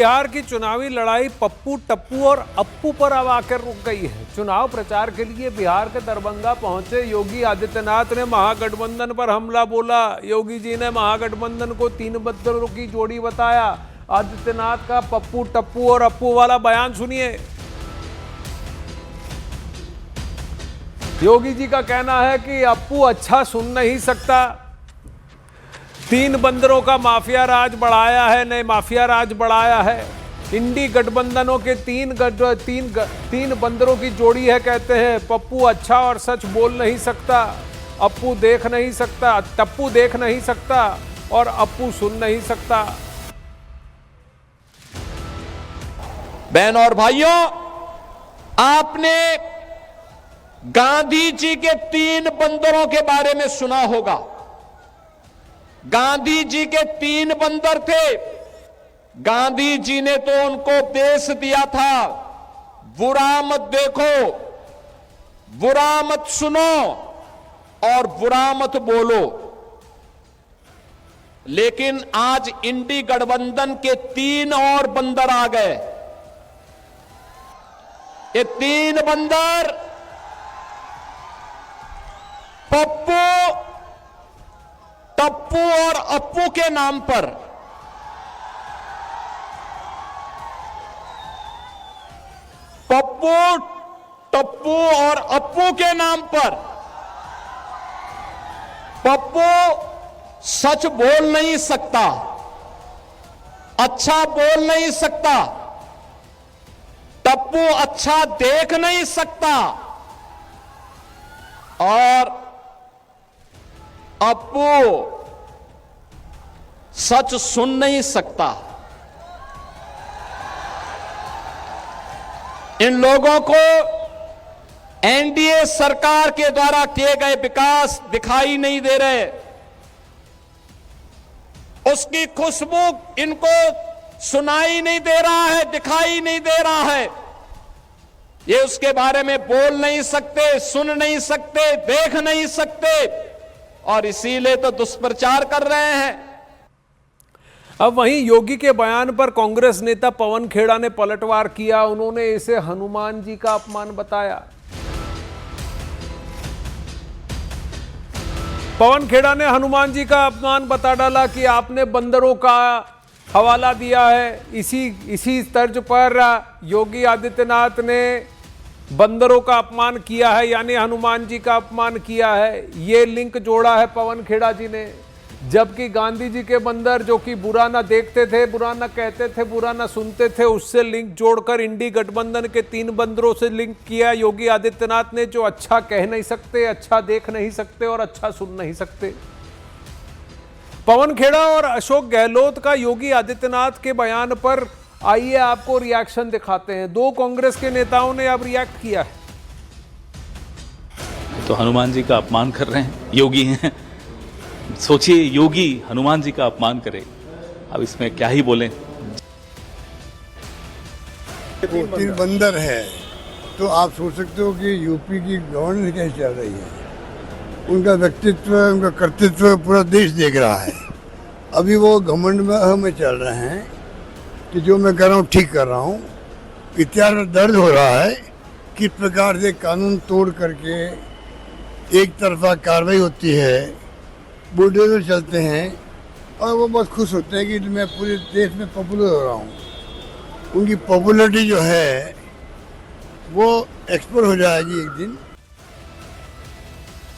बिहार की चुनावी लड़ाई पप्पू, टप्पू और अप्पू पर अब आकर रुक गई है। चुनाव प्रचार के लिए बिहार के दरभंगा पहुंचे योगी आदित्यनाथ ने महागठबंधन पर हमला बोला। योगी जी ने महागठबंधन को 3 बंदरों की जोड़ी बताया। आदित्यनाथ का पप्पू, टप्पू और अप्पू वाला बयान सुनिए। योगी जी का कहना है कि अप्पू अच्छा सुन नहीं सकता। 3 बंदरों का माफिया राज बढ़ाया है, नए माफिया राज बढ़ाया है। इंडी गठबंधनों के तीन बंदरों की जोड़ी है, कहते हैं। पप्पू अच्छा और सच बोल नहीं सकता, अप्पू देख नहीं सकता, टप्पू देख नहीं सकता और अप्पू सुन नहीं सकता। बहन और भाइयों, आपने गांधी जी के 3 बंदरों के बारे में सुना होगा। गांधी जी के 3 बंदर थे। गांधी जी ने तो उनको उपदेश दिया था, बुरा मत देखो, बुरा मत सुनो और बुरा मत बोलो। लेकिन आज इंडी गठबंधन के 3 और बंदर आ गए। ये 3 बंदर पप्पू, टप्पू और अप्पू के नाम पर पप्पू, टप्पू और अप्पू के नाम पर पप्पू सच बोल नहीं सकता, अच्छा बोल नहीं सकता, टप्पू अच्छा देख नहीं सकता और अप्पू सच सुन नहीं सकता। इन लोगों को एनडीए सरकार के द्वारा किए गए विकास दिखाई नहीं दे रहे। उसकी खुशबू इनको सुनाई नहीं दे रहा है, दिखाई नहीं दे रहा है। ये उसके बारे में बोल नहीं सकते, सुन नहीं सकते, देख नहीं सकते और इसीलिए तो दुष्प्रचार कर रहे हैं। अब वहीं योगी के बयान पर कांग्रेस नेता पवन खेड़ा ने पलटवार किया। उन्होंने इसे हनुमान जी का अपमान बताया। पवन खेड़ा ने हनुमान जी का अपमान बता डाला कि आपने बंदरों का हवाला दिया है। इसी तर्ज पर योगी आदित्यनाथ ने बंदरों का अपमान किया है, यानी हनुमान जी का अपमान किया है। ये लिंक जोड़ा है पवन खेड़ा जी ने। जबकि गांधी जी के बंदर, जो कि बुरा ना देखते थे, बुरा ना कहते थे, बुरा ना सुनते थे, उससे लिंक जोड़कर इंडी गठबंधन के 3 बंदरों से लिंक किया योगी आदित्यनाथ ने, जो अच्छा कह नहीं सकते, अच्छा देख नहीं सकते और अच्छा सुन नहीं सकते। पवन खेड़ा और अशोक गहलोत का योगी आदित्यनाथ के बयान पर आइए आपको रिएक्शन दिखाते हैं। 2 कांग्रेस के नेताओं ने अब रिएक्ट किया है। तो हनुमान जी का अपमान कर रहे हैं, योगी हैं। सोचिए, योगी हनुमान जी का अपमान करे, अब इसमें क्या ही बोलें। 3 बंदर है तो आप सोच सकते हो कि यूपी की गवर्नेंस कैसे चल रही है। उनका व्यक्तित्व, उनका कर्तृत्व पूरा देश देख रहा है। अभी वो घमंड में चल रहे हैं कि जो मैं कर रहा हूँ ठीक कर रहा हूँ। इतिहास में दर्ज हो रहा है किस प्रकार से कानून तोड़ करके एक तरफा कार्रवाई होती है, बुलडोजर चलते हैं और वो बहुत खुश होते हैं कि मैं पूरे देश में पॉपुलर हो रहा हूँ। उनकी पॉपुलरिटी जो है वो एक्सपोर्ट हो जाएगी एक दिन।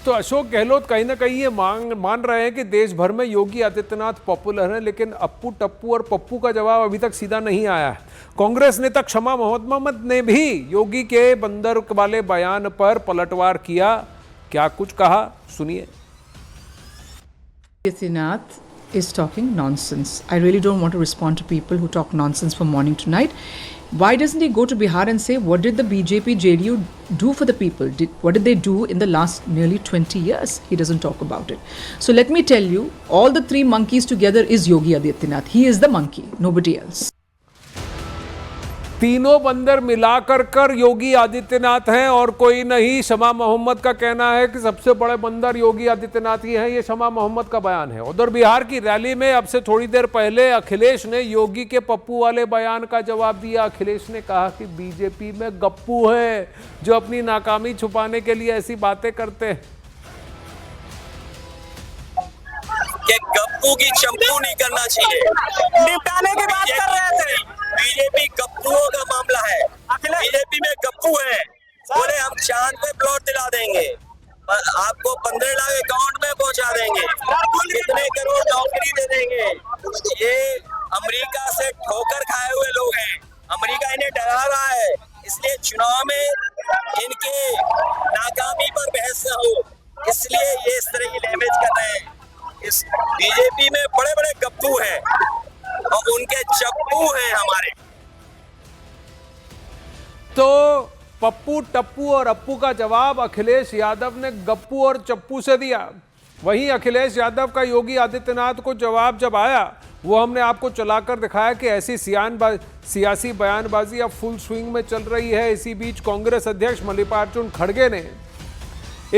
तो अशोक गहलोत कहीं ना कहीं ये मान रहे हैं कि देश भर में योगी आदित्यनाथ पॉपुलर हैं, लेकिन अप्पू, टप्पू और पप्पू का जवाब अभी तक सीधा नहीं आया है। कांग्रेस नेता क्षमा मोहम्मद ने भी योगी के बंदर वाले बयान पर पलटवार किया। क्या कुछ कहा, सुनिए। Adityanth is talking nonsense. I really don't want to respond to people who talk nonsense from morning to night. Why doesn't he go to Bihar and say, what did the BJP, JDU do for the people? What did they do in the last nearly 20 years? He doesn't talk about it. So let me tell you, all the 3 monkeys together is Yogi Adityanath. He is the monkey, nobody else. तीनों बंदर मिलाकर कर योगी आदित्यनाथ हैं और कोई नहीं। शमा मोहम्मद का कहना है कि सबसे बड़े बंदर योगी आदित्यनाथ ही हैं। ये शमा मोहम्मद का बयान है। उधर बिहार की रैली में अब से थोड़ी देर पहले अखिलेश ने योगी के पप्पू वाले बयान का जवाब दिया। अखिलेश ने कहा कि बीजेपी में गप्पू है जो अपनी नाकामी छुपाने के लिए ऐसी बातें करते हैं कि गप्पू की चंपू नहीं करना चाहिए। निपटाने की बात कर रहे थे। बीजेपी गप्पुओं का मामला है। बीजेपी में गप्पू है। बोले हम चांद पे प्लॉट दिला देंगे, आपको 15 लाख अकाउंट में पहुंचा देंगे, कितने करोड़ नौकरी दे देंगे। ये अमेरिका से ठोकर खाए हुए लोग हैं। अमेरिका इन्हें डरा रहा है, इसलिए चुनाव में इनके नाकामी पर बहस न हो, इसलिए ये इस तरह की लैंग्वेज कर रहे हैं। इस बीजेपी में बड़े बड़े गप्पू हैं और उनके चप्पू हैं हमारे। तो पप्पू, टप्पू और अप्पू का जवाब अखिलेश यादव ने गप्पू और चप्पू से दिया। वहीं अखिलेश यादव का योगी आदित्यनाथ को जवाब जब आया वो हमने आपको चलाकर दिखाया कि ऐसी सियासी बयानबाजी अब फुल स्विंग में चल रही है। इसी बीच कांग्रेस अध्यक्ष मल्लिकार्जुन खड़गे ने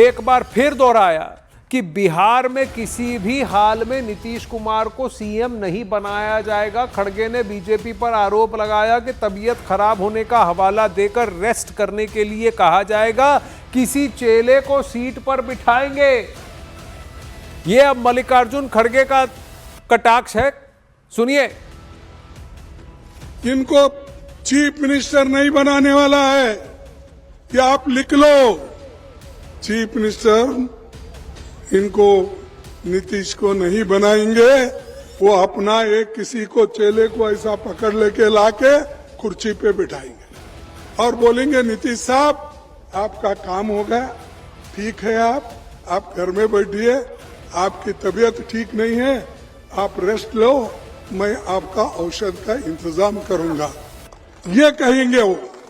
एक बार फिर दोहराया कि बिहार में किसी भी हाल में नीतीश कुमार को सीएम नहीं बनाया जाएगा। खड़गे ने बीजेपी पर आरोप लगाया कि तबीयत खराब होने का हवाला देकर रेस्ट करने के लिए कहा जाएगा, किसी चेले को सीट पर बिठाएंगे। यह अब मल्लिकार्जुन खड़गे का कटाक्ष है, सुनिए। इनको चीफ मिनिस्टर नहीं बनाने वाला है, ये आप लिख लो। चीफ मिनिस्टर इनको नीतीश को नहीं बनाएंगे, वो अपना एक किसी को चेले को ऐसा पकड़ लेके लाके कुर्सी पे बिठाएंगे और बोलेंगे नीतीश साहब आपका काम हो गया, ठीक है, आप घर में बैठिए, आपकी तबीयत ठीक नहीं है, आप रेस्ट लो, मैं आपका औषध का इंतजाम करूंगा, ये कहेंगे वो।